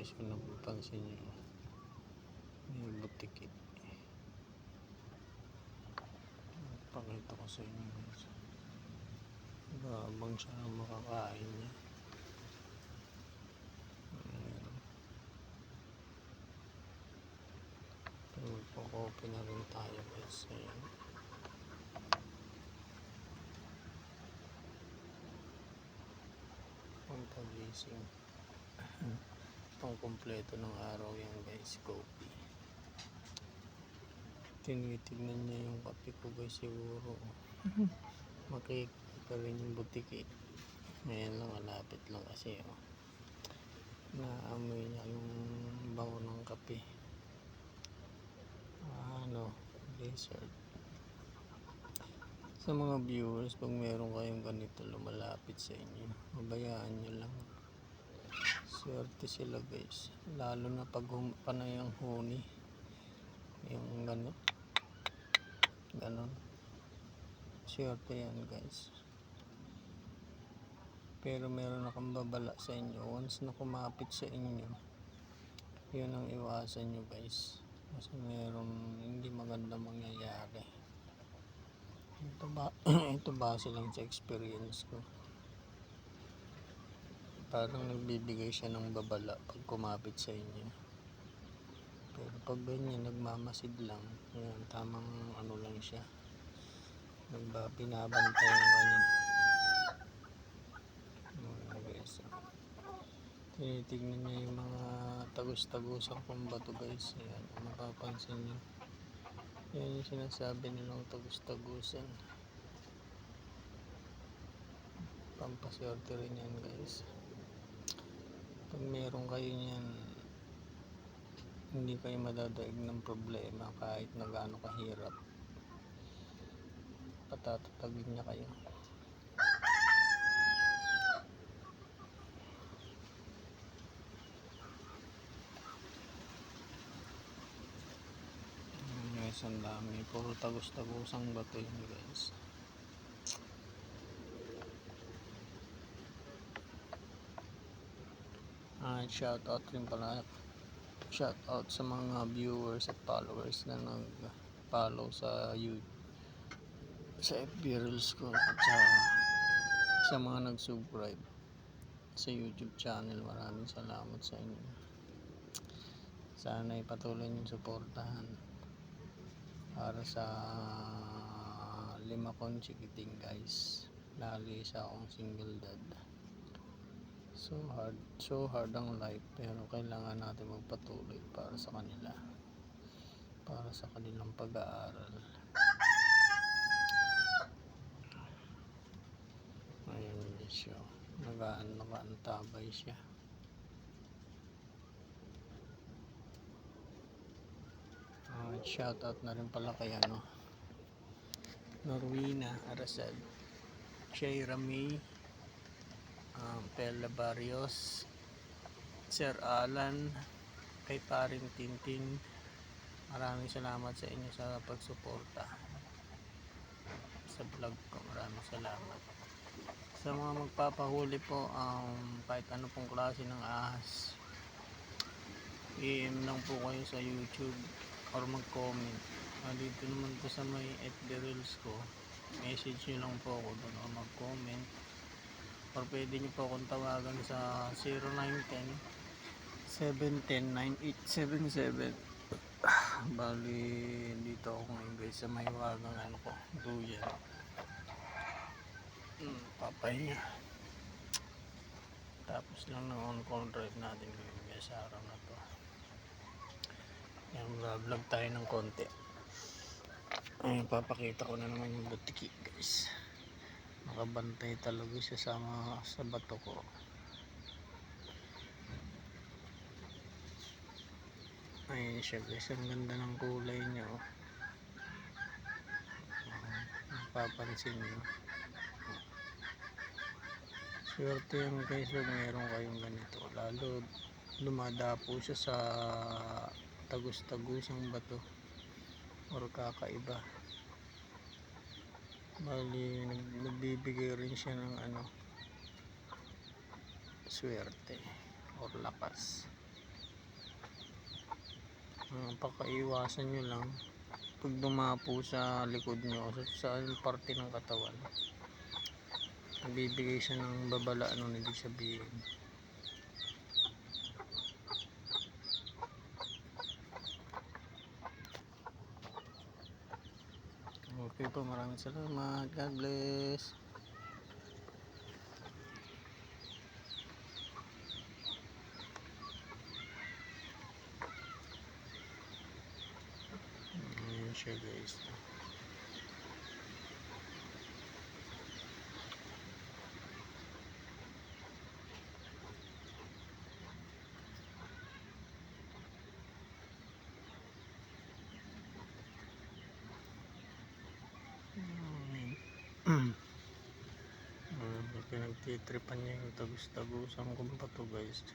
guys, kung napapansin nyo, may butiki. Pakita ko sa inyo guys. Habang siya makakain niya. Magpo-copy na rin tayo guys. Ayan. Pagpagising. Pang kompleto ng araw yan guys, copy. Tinitignan niya yung kape ko guys, siguro makikita rin yung butiki. Ngayon lang, malapit lang kasi naamoy niya yung bango ng kape. Dessert. Sa mga viewers, pag meron kayong ganito lumalapit sa inyo, mabayaan nyo lang. Swerte sila guys, lalo na pag panay ang huni, yung ganon, swerte yan guys. Pero meron akong babala sa inyo, once na kumapit sa inyo, yun ang iwasan nyo guys, kasi meron hindi maganda mangyayari. Ito base lang sa experience ko. Parang nagbibigay siya ng babala pag kumapit sa inyo. Pero pag ganyan, nagmamasid lang, yan, tamang ano lang siya. Binabantay yung ganyan. Guys, tinitignan niya yung mga tagus-tagusan kong bato guys. Ayan, mapapansin nyo. Yan yung sinasabi nilang tagus-tagusan. Pampaswerte rin yan guys. Pag meron kayo niyan, hindi kayo madadaig ng problema kahit na gaano kahirap. Patatatagin niya kayo. Guys, ang dami. Puro tagus-tagusang bato yun guys. Shout out rin pala. Shout out sa mga viewers at followers na nag-follow sa YouTube, sa FB Reels ko, at sa mga nag-subscribe sa YouTube channel. Maraming salamat sa inyo. Sana ipatuloy niyong suportahan para sa 5 kong chikiting guys. Lagi isa akong single dad. So hard ang life, pero kailangan natin magpatuloy para sa kanila, para sa kanilang pag-aaral. Ayun siya, nag-aantabay siya. Shout out na rin pala kay Norwina Arasad, Shaira May, Pella Barrios, Sir Alan, kay Paring Tintin. Maraming salamat sa inyo sa pagsuporta sa vlog ko. Maraming salamat. Sa mga magpapahuli po, kahit ano pong klase ng ahas, PM lang po kayo sa YouTube or mag-comment. Dito naman po sa may FB Reels ko, message nyo lang po ako doon o mag-comment. Or pwede nyo po akong tawagan sa 0910-710-9877. Bali, dito ako ngayon guys sa may wagang duyan. Papahinga. Tapos lang ng on-call drive natin guys sa araw na to. Yan, vlog tayo ng konti. Ayun, papakita ko na naman yung butiki guys. Nakabantay talaga siya sa bato ko. Ayun siya guys, ang ganda ng kulay niya. Napapansin niyo. Swerte yan guys kung meron kayong ganito. Lalo lumadapo siya sa tagus-tagusang bato or kakaiba. Bali, nagbibigay rin siya ng swerte or lakas. Pakaiwasan nyo lang pag dumapo sa likod nyo o sa parte ng katawan, nagbibigay siya ng babala, ano ibig sabihin. Okay po, maraming salamat. God bless. Ayan siya guys. Pinagtitripan niya yung tagus-tagusan ko pa to guys.